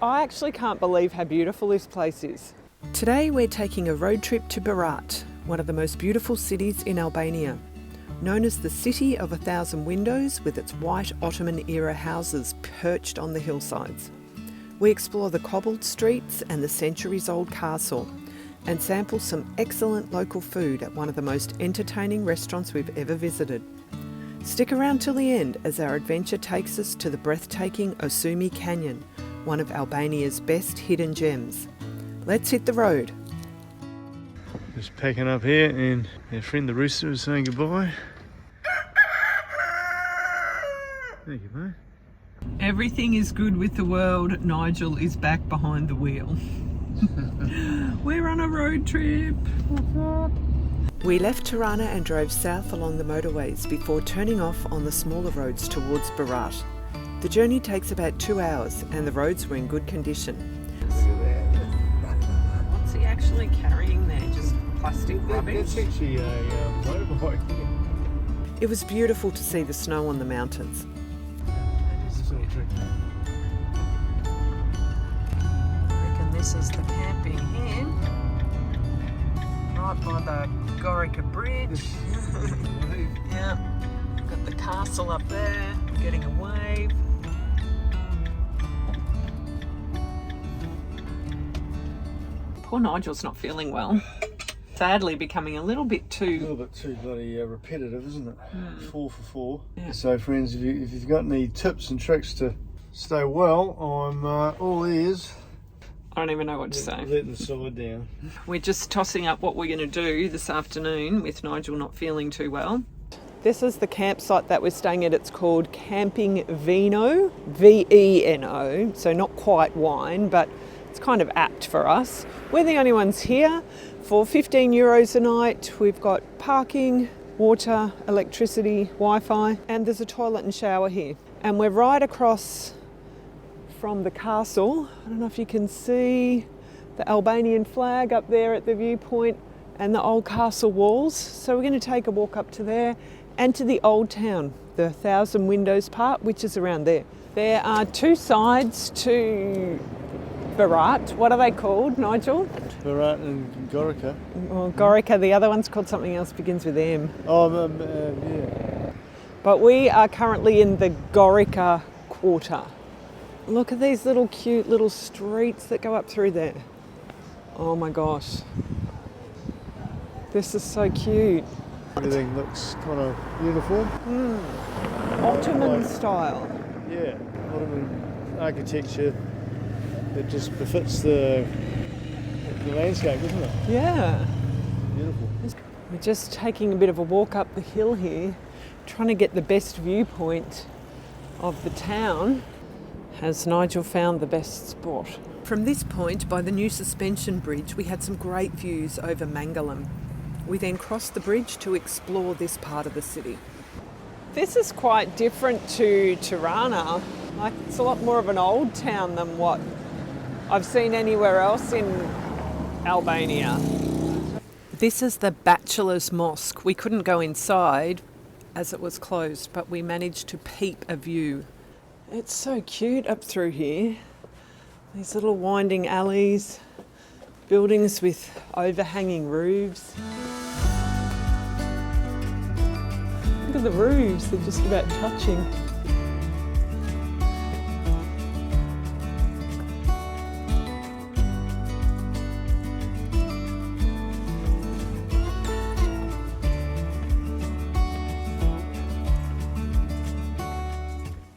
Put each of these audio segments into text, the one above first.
I actually can't believe how beautiful this place is. Today we're taking a road trip to Berat, one of the most beautiful cities in Albania. Known as the City of 1,000 Windows, with its white Ottoman-era houses perched on the hillsides. We explore the cobbled streets and the centuries-old castle, and sample some excellent local food at one of the most entertaining restaurants we've ever visited. Stick around till the end as our adventure takes us to the breathtaking Osumi Canyon, one of Albania's best hidden gems. Let's hit the road. Just packing up here, and our friend the rooster is saying goodbye. Thank you, mate. Everything is good with the world. Nigel is back behind the wheel. We're on a road trip. We left Tirana and drove south along the motorways before turning off on the smaller roads towards Berat. The journey takes about 2 hours and the roads were in good condition. What's he actually carrying there? Just plastic rubbish? That's actually a motorbike. It was beautiful to see the snow on the mountains. I reckon this is the camping here, right by the Albania Bridge. Yeah, got the castle up there, getting a wave. Poor Nigel's not feeling well. Sadly becoming a little bit too bloody repetitive, isn't it? 4 for 4. Yeah. So friends, if you've got any tips and tricks to stay well, I'm all ears. I don't even know what to say. Letting the side down. We're just tossing up what we're going to do this afternoon with Nigel not feeling too well. This is the campsite that we're staying at. It's called Camping Vino, V-E-N-O, so not quite wine, but it's kind of apt for us. We're the only ones here. For 15 euros a night, we've got parking, water, electricity, Wi-Fi, and there's a toilet and shower here. And we're right across from the castle. I don't know if you can see the Albanian flag up there at the viewpoint and the old castle walls. So we're going to take a walk up to there and to the old town, the 1,000 Windows part, which is around there. There are 2 sides to Berat. What are they called, Nigel? Berat and Gorica. Well, Gorica, the other one's called something else, begins with M. Oh, yeah. But we are currently in the Gorica quarter. Look at these little cute little streets that go up through there. Oh my gosh. This is so cute. Everything looks kind of uniform. Ottoman style. Yeah, Ottoman architecture that just befits the landscape, isn't it? Yeah. Beautiful. We're just taking a bit of a walk up the hill here, trying to get the best viewpoint of the town. Has Nigel found the best spot? From this point, by the new suspension bridge, we had some great views over Mangalam. We then crossed the bridge to explore this part of the city. This is quite different to Tirana. Like, it's a lot more of an old town than what I've seen anywhere else in Albania. This is the Bachelor's Mosque. We couldn't go inside as it was closed, but we managed to peep a view. It's so cute up through here. These little winding alleys, buildings with overhanging roofs. Look at the roofs, they're just about touching.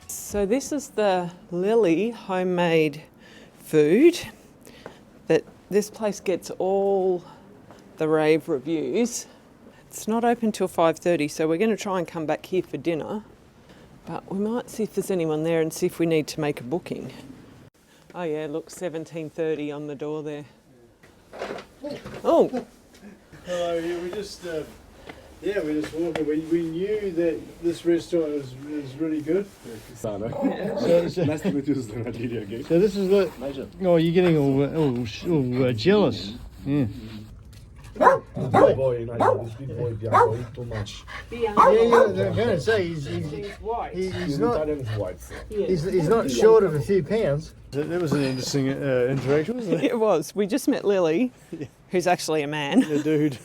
So this is the Lily homemade food that this place gets all the rave reviews. It's not open till 5:30, so we're going to try and come back here for dinner. But we might see if there's anyone there and see if we need to make a booking. Oh yeah, look, 17:30 on the door there. Oh! Hello, yeah, we're just walking. We knew that this restaurant was really good. So Nice to meet you, again. this is what... Oh, you're getting all jealous. Yeah. Big boy, Nigel, this big boy Bianco, eat too much. Yeah, I'm going to say he's not Italian is white. So. he's not short of a few pounds. That was an interesting interaction, wasn't it? It was. We just met Lily, who's actually a man. The dude.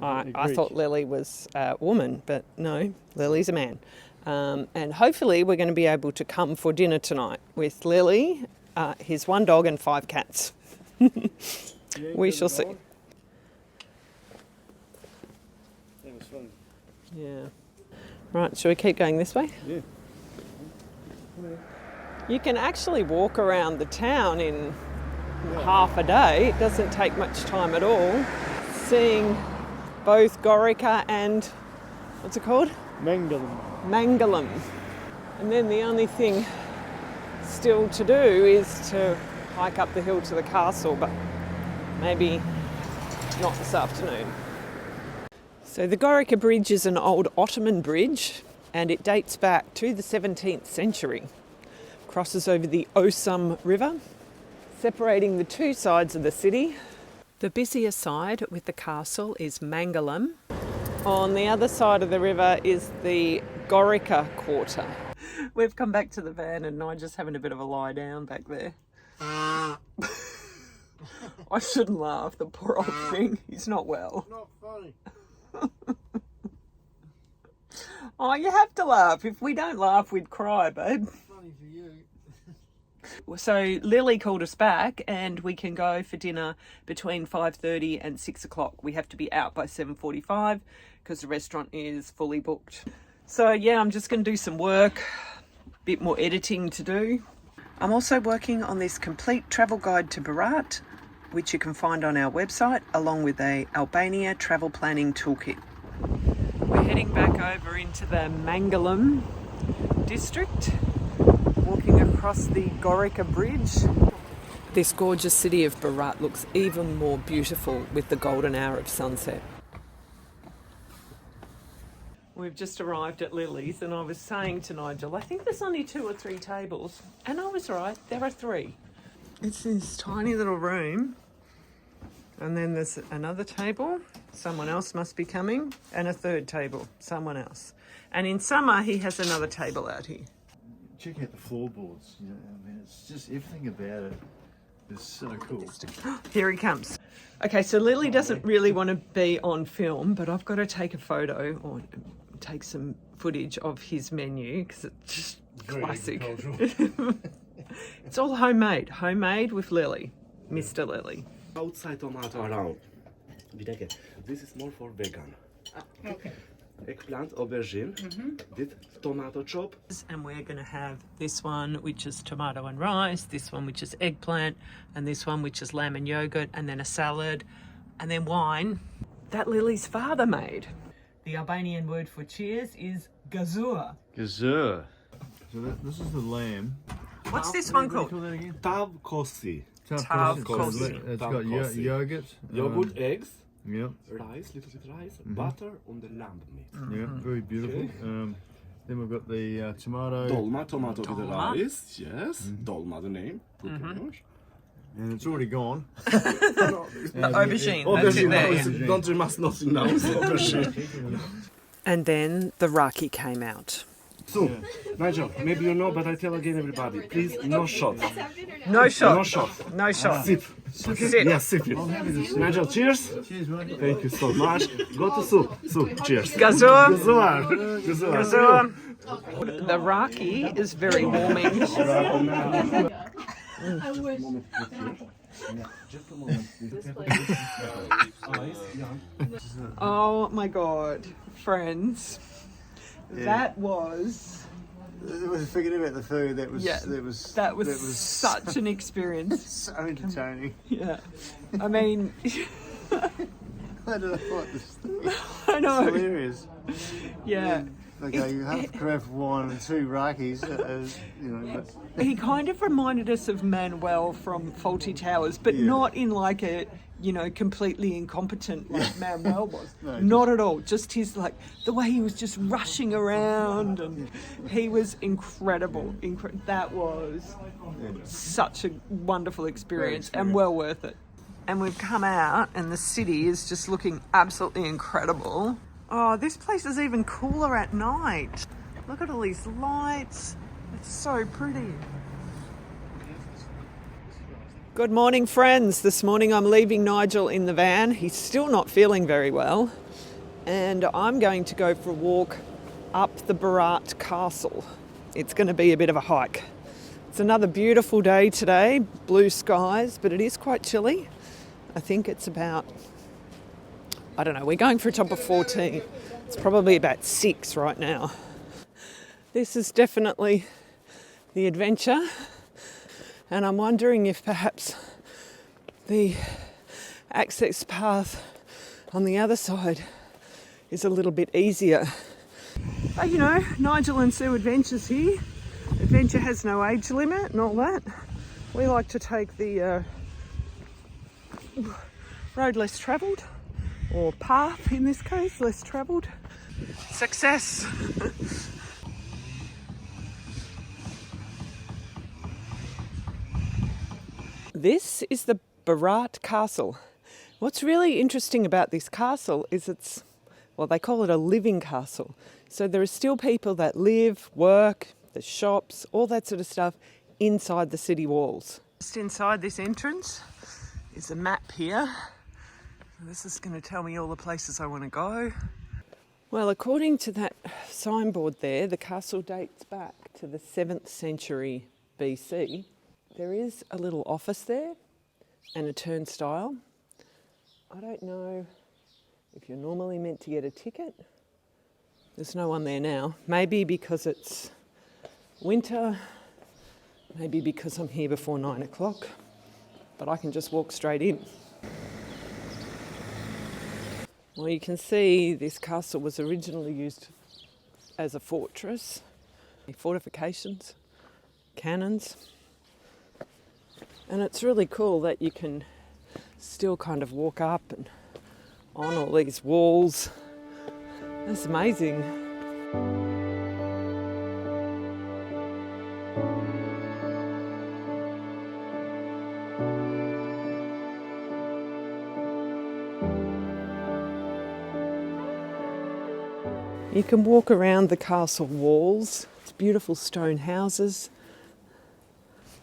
I thought Lily was a woman, but no, Lily's a man. And hopefully we're going to be able to come for dinner tonight with Lily, his one dog and 5 cats. We shall see. That was fun. Yeah. Right, shall we keep going this way? Yeah. You can actually walk around the town in half a day. It doesn't take much time at all. Seeing both Gorica and, what's it called? Mangalam. And then the only thing still to do is to hike up the hill to the castle, but maybe not this afternoon. So the Gorica Bridge is an old Ottoman bridge and it dates back to the 17th century. Crosses over the Osum River, separating the two sides of the city. The busier side with the castle is Mangalam. On the other side of the river is the Gorica quarter. We've come back to the van and Nigel's having a bit of a lie down back there. I shouldn't laugh, the poor old thing. He's not well. Not funny. Oh, you have to laugh. If we don't laugh, we'd cry, babe. Funny for you. So Lily called us back and we can go for dinner between 5:30 and 6 o'clock. We have to be out by 7:45 because the restaurant is fully booked. So yeah, I'm just going to do some work, a bit more editing to do. I'm also working on this complete travel guide to Berat, which you can find on our website, along with a Albania travel planning toolkit. We're heading back over into the Mangalam district, walking across the Gorica Bridge. This gorgeous city of Berat looks even more beautiful with the golden hour of sunset. We've just arrived at Lily's and I was saying to Nigel, I think there's only 2 or 3 tables. And I was right, there are 3. It's this tiny little room. And then there's another table, someone else must be coming, and a 3rd table, someone else. And in summer, he has another table out here. Check out the floorboards. You know, I mean, it's just everything about it is so cool. Here he comes. Okay, so Lily doesn't really want to be on film, but I've got to take a photo or take some footage of his menu because it's just classic. It's all homemade with Lily, Mr. Lily. Outside tomato around. This is more for vegan. Okay. Eggplant, aubergine, with tomato chop. And we're going to have this one, which is tomato and rice, this one, which is eggplant, and this one, which is lamb and yogurt, and then a salad, and then wine that Lily's father made. The Albanian word for cheers is gazur. Gazur. So this is the lamb. What's this one called? Call that again? Tavkosi. Tavkosi. It's got yogurt. Yogurt, eggs, Yep. rice, little bit rice, butter, and the lamb meat. Yeah, very beautiful. Okay. Then we've got the tomato. Dolma, tomato with the Dolma. rice. Yes. Dolma, the name. And it's already gone. Aubergine. Aubergine. Don't you must not know. Aubergine. And then the raki came out. So, Nigel, maybe you know, but I tell again everybody, please, no shot. No shot. No shot. No shot. Sip. Sip. Yeah, sip it. Nigel, cheers. Cheers, mate. Thank you so much. Go to Sue. Sue, cheers. Gazur. Gazur. Gazur. The raki is very warming. I wish. Just a moment. Oh my God, friends. That was... Forget about the food. That was that was such an experience. so entertaining. Yeah. I mean... I don't know what this thing. I know. It's hilarious. Yeah. Okay, you have a carafe of wine and 2 rakis, you know. But He kind of reminded us of Manuel from Fawlty Towers, but not in like a, completely incompetent like Manuel was. No, Not at all. Just his the way he was just rushing around, and he was incredible. That was such a wonderful experience and well worth it. and we've come out and the city is just looking absolutely incredible. Oh, this place is even cooler at night. Look at all these lights. It's so pretty. Good morning, friends. This morning I'm leaving Nigel in the van. He's still not feeling very well. And I'm going to go for a walk up the Berat castle. It's going to be a bit of a hike. It's another beautiful day today, blue skies, but it is quite chilly. I think it's about, I don't know, we're going for a top of 14. It's probably about 6 right now. This is definitely the adventure. And I'm wondering if perhaps the access path on the other side is a little bit easier. But you know, Nigel and Sue Adventures here. Adventure has no age limit and all that. We like to take the road less travelled, or path in this case, less travelled. Success! This is the Berat Castle. What's really interesting about this castle is it's, well, they call it a living castle. So there are still people that live, work, the shops, all that sort of stuff inside the city walls. Just inside this entrance is a map here. This is going to tell me all the places I want to go. Well, according to that signboard there, the castle dates back to the 7th century BC. There is a little office there and a turnstile. I don't know if you're normally meant to get a ticket. There's no one there now. Maybe because it's winter, maybe because I'm here before 9 o'clock, but I can just walk straight in. Well, you can see this castle was originally used as a fortress, fortifications, cannons. And it's really cool that you can still kind of walk up and on all these walls. That's amazing. You can walk around the castle walls. It's beautiful stone houses.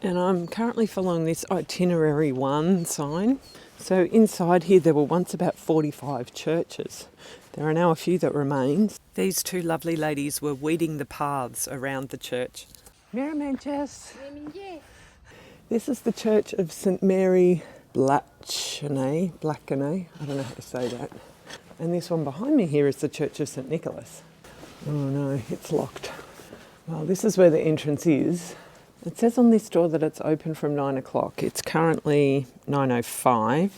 And I'm currently following this itinerary 1 sign. So inside here there were once about 45 churches. There are now a few that remain. These 2 lovely ladies were weeding the paths around the church. Merrimanchester. This is the church of St Mary Blachany. I don't know how to say that. And this one behind me here is the church of St Nicholas. Oh no, it's locked. Well, this is where the entrance is. It says on this door that it's open from 9 o'clock. It's currently 9:05,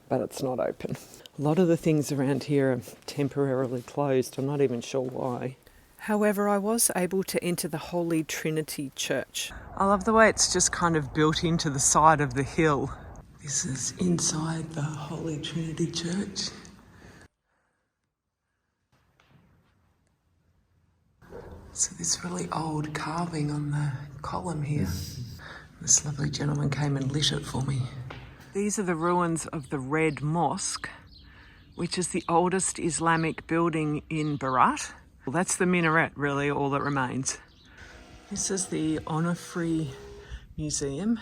but it's not open. A lot of the things around here are temporarily closed. I'm not even sure why. However, I was able to enter the Holy Trinity Church. I love the way it's just kind of built into the side of the hill. This is inside the Holy Trinity Church. So this really old carving on the column here. This lovely gentleman came and lit it for me. These are the ruins of the Red Mosque, which is the oldest Islamic building in Berat. Well, that's the minaret, really, all that remains. This is the Onufri Museum,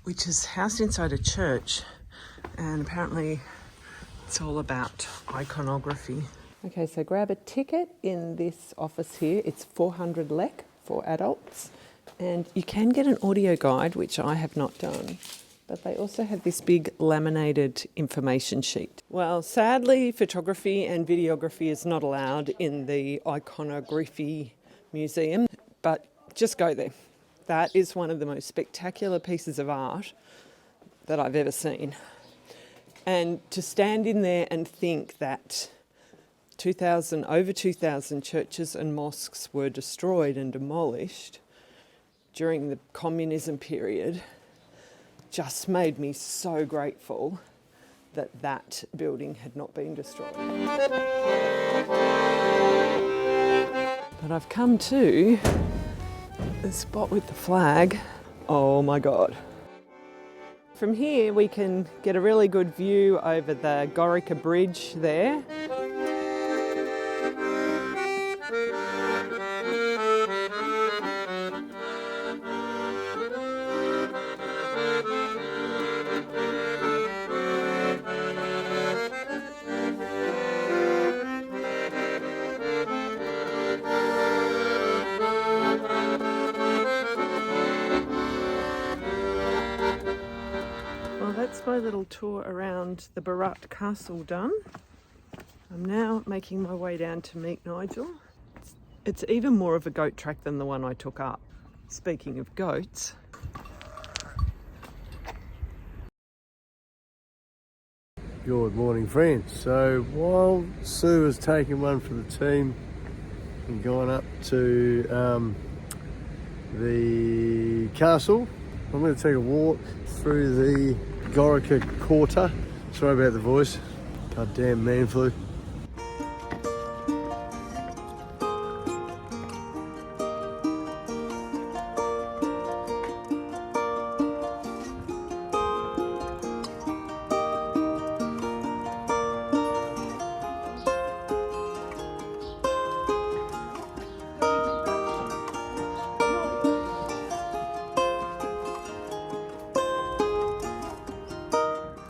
which is housed inside a church, and apparently it's all about iconography. Okay, so grab a ticket in this office here. It's 400 lek for adults, and you can get an audio guide, which I have not done, but they also have this big laminated information sheet. Well, sadly, photography and videography is not allowed in the iconography museum, but just go there. That is one of the most spectacular pieces of art that I've ever seen. And to stand in there and think that over 2,000 churches and mosques were destroyed and demolished during the communism period just made me so grateful that that building had not been destroyed. But I've come to the spot with the flag. Oh my God. From here we can get a really good view over the Gorica Bridge there. That's my little tour around the Berat castle done. I'm now making my way down to meet Nigel. It's even more of a goat track than the one I took up. Speaking of goats. Good morning, friends. So while Sue is taking one for the team and going up to the castle, I'm going to take a walk through the Gorica Quarter. Sorry about the voice. Goddamn man flu.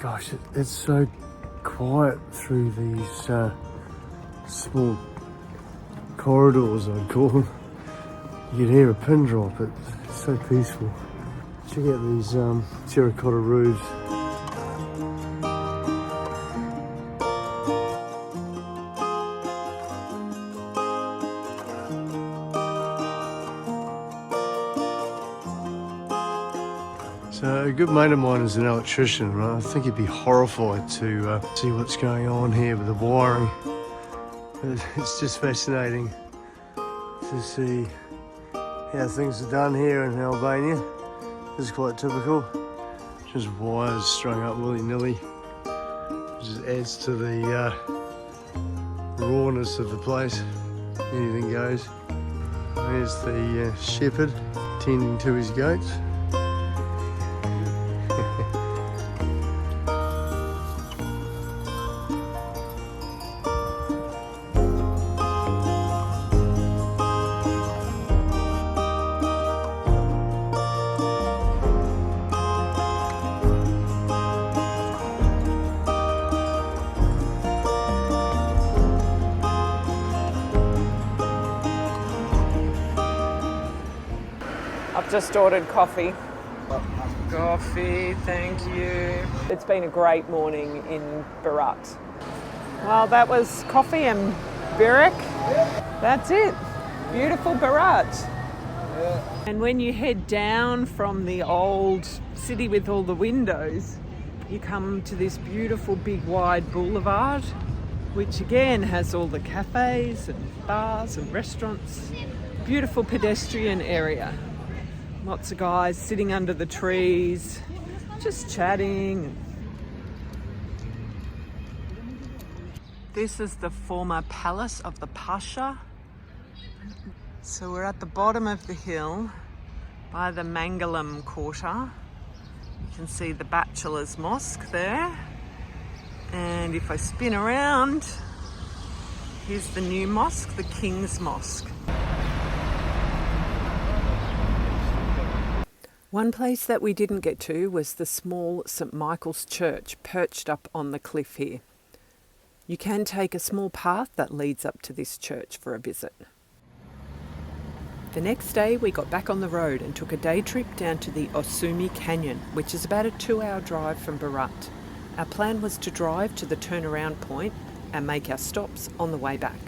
Gosh, it's so quiet through these small corridors, I'd call them. You can hear a pin drop, it's so peaceful. Check out these terracotta roofs. So a good mate of mine is an electrician, and I think he'd be horrified to see what's going on here with the wiring. But it's just fascinating to see how things are done here in Albania. This is quite typical. Just wires strung up willy-nilly. It just adds to the rawness of the place. Anything goes. There's the shepherd tending to his goats. I've just ordered coffee. Coffee, thank you. It's been a great morning in Berat. Well, that was coffee and Berat. That's it. Beautiful Berat. Yeah. And when you head down from the old city with all the windows, you come to this beautiful big wide boulevard, which again has all the cafes and bars and restaurants. Beautiful pedestrian area. Lots of guys sitting under the trees, just chatting. This is the former palace of the Pasha. So we're at the bottom of the hill by the Mangalam Quarter. You can see the Bachelor's Mosque there. And if I spin around, here's the new mosque, the King's Mosque. One place that we didn't get to was the small St Michael's Church perched up on the cliff here. You can take a small path that leads up to this church for a visit. The next day we got back on the road and took a day trip down to the Osumi Canyon, which is about a 2-hour drive from Berat. Our plan was to drive to the turnaround point and make our stops on the way back.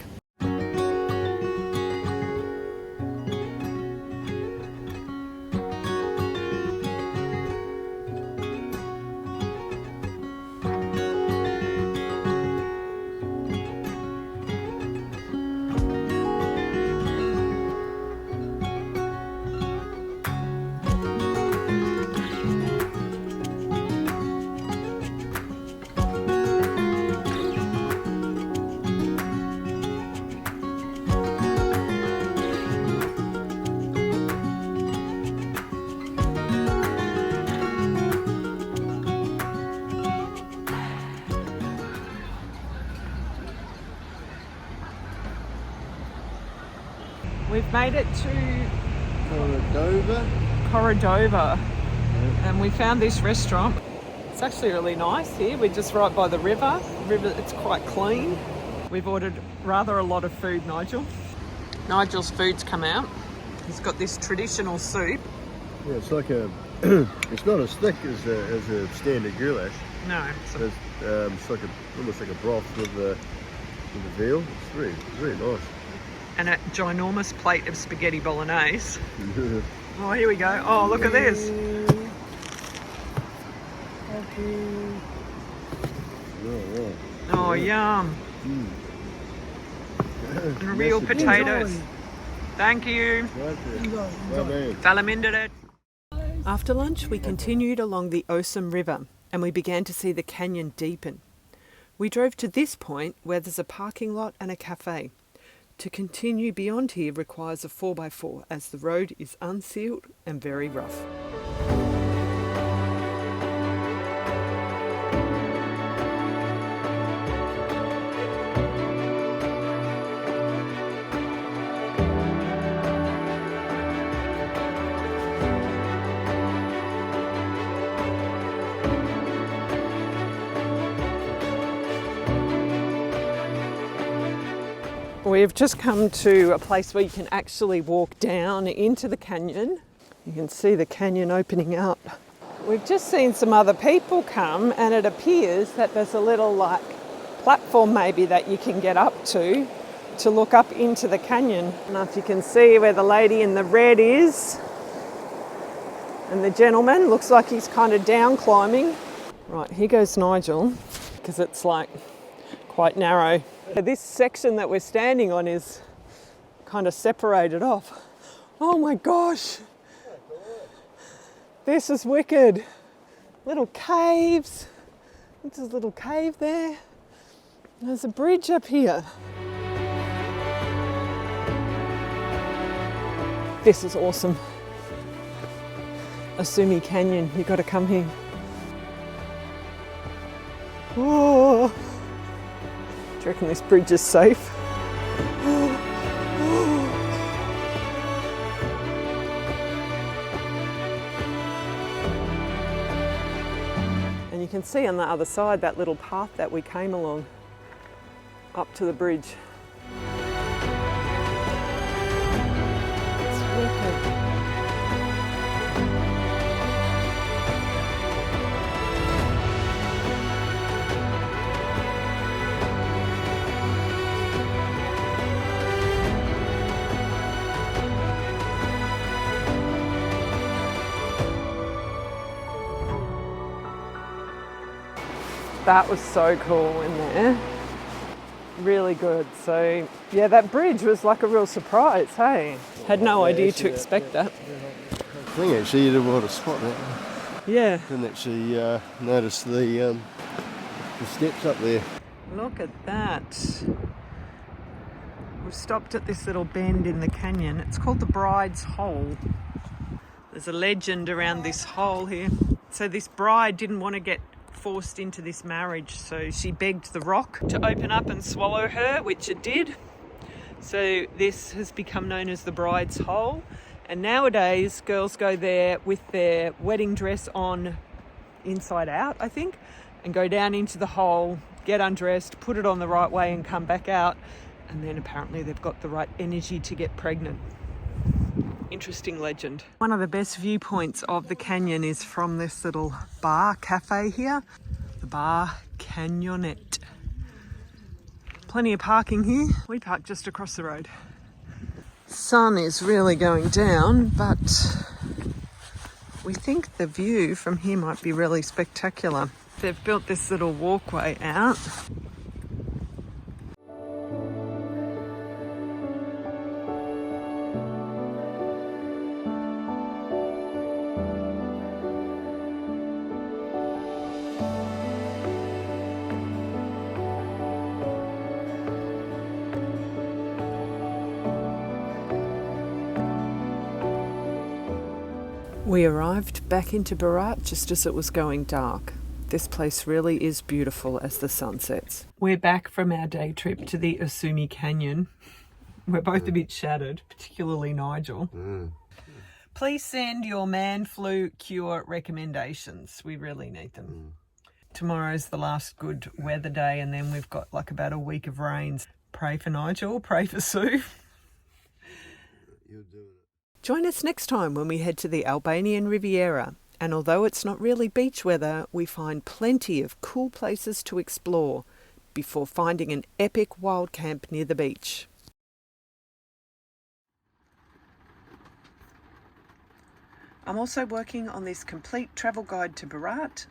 We've made it to Corridova. and we found this restaurant. It's actually really nice here. We're just right by the river. It's quite clean. We've ordered rather a lot of food, Nigel. Nigel's food's come out. He's got this traditional soup. Yeah, it's like a. It's not as thick as a standard goulash. No. It's like almost like a broth with the veal. It's very, very nice. And a ginormous plate of spaghetti bolognese. Oh, here we go. Oh, look at this. Oh, yum. And real potatoes. Thank you. Falaminderet. After lunch, we continued along the Osum River and we began to see the canyon deepen. We drove to this point where there's a parking lot and a cafe. To continue beyond here requires a 4x4 as the road is unsealed and very rough. We've just come to a place where you can actually walk down into the canyon. You can see the canyon opening up. We've just seen some other people come and it appears that there's a little platform maybe that you can get up to look up into the canyon. I don't know if you can see where the lady in the red is. And the gentleman looks like he's kind of down climbing. Right, here goes Nigel, because it's quite narrow. This section that we're standing on is kind of separated off. Oh my gosh, this is wicked. Little caves. There's a little cave there. There's a bridge up here. This is awesome. Osumi Canyon, you've got to come here. Oh. Do you reckon this bridge is safe? And you can see on the other side that little path that we came along up to the bridge. It's wicked. That was so cool in there. Really good. So yeah, that bridge was like a real surprise, hey? Had no idea to expect that. I think actually you didn't want to spot that. Yeah. Didn't actually notice the steps up there. Look at that. We've stopped at this little bend in the canyon. It's called the Bride's Hole. There's a legend around this hole here. So this bride didn't want to get forced into this marriage, so she begged the rock to open up and swallow her, which it did. So this has become known as the Bride's Hole, and nowadays girls go there with their wedding dress on inside out, I think, and go down into the hole, get undressed, put it on the right way and come back out, and then apparently they've got the right energy to get pregnant. Interesting legend. One of the best viewpoints of the canyon is from this little bar cafe here, the Bar Canyonette. Plenty of parking here. We park just across the road. Sun is really going down, but we think the view from here might be really spectacular. They've built this little walkway out. We arrived back into Berat just as it was going dark. This place really is beautiful as the sun sets. We're back from our day trip to the Osumi Canyon. We're both a bit shattered, particularly Nigel. Please send your man flu cure recommendations. We really need them. Tomorrow's the last good weather day, and then we've got like about a week of rains. Pray for Nigel, pray for Sue. You're doing it. Join us next time when we head to the Albanian Riviera. And although it's not really beach weather, we find plenty of cool places to explore before finding an epic wild camp near the beach. I'm also working on this complete travel guide to Berat,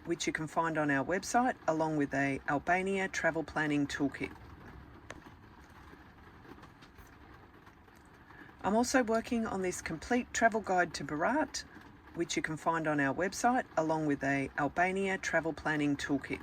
which you can find on our website, along with a Albania travel planning toolkit. I'm also working on this complete travel guide to Berat, which you can find on our website, along with a Albania travel planning toolkit.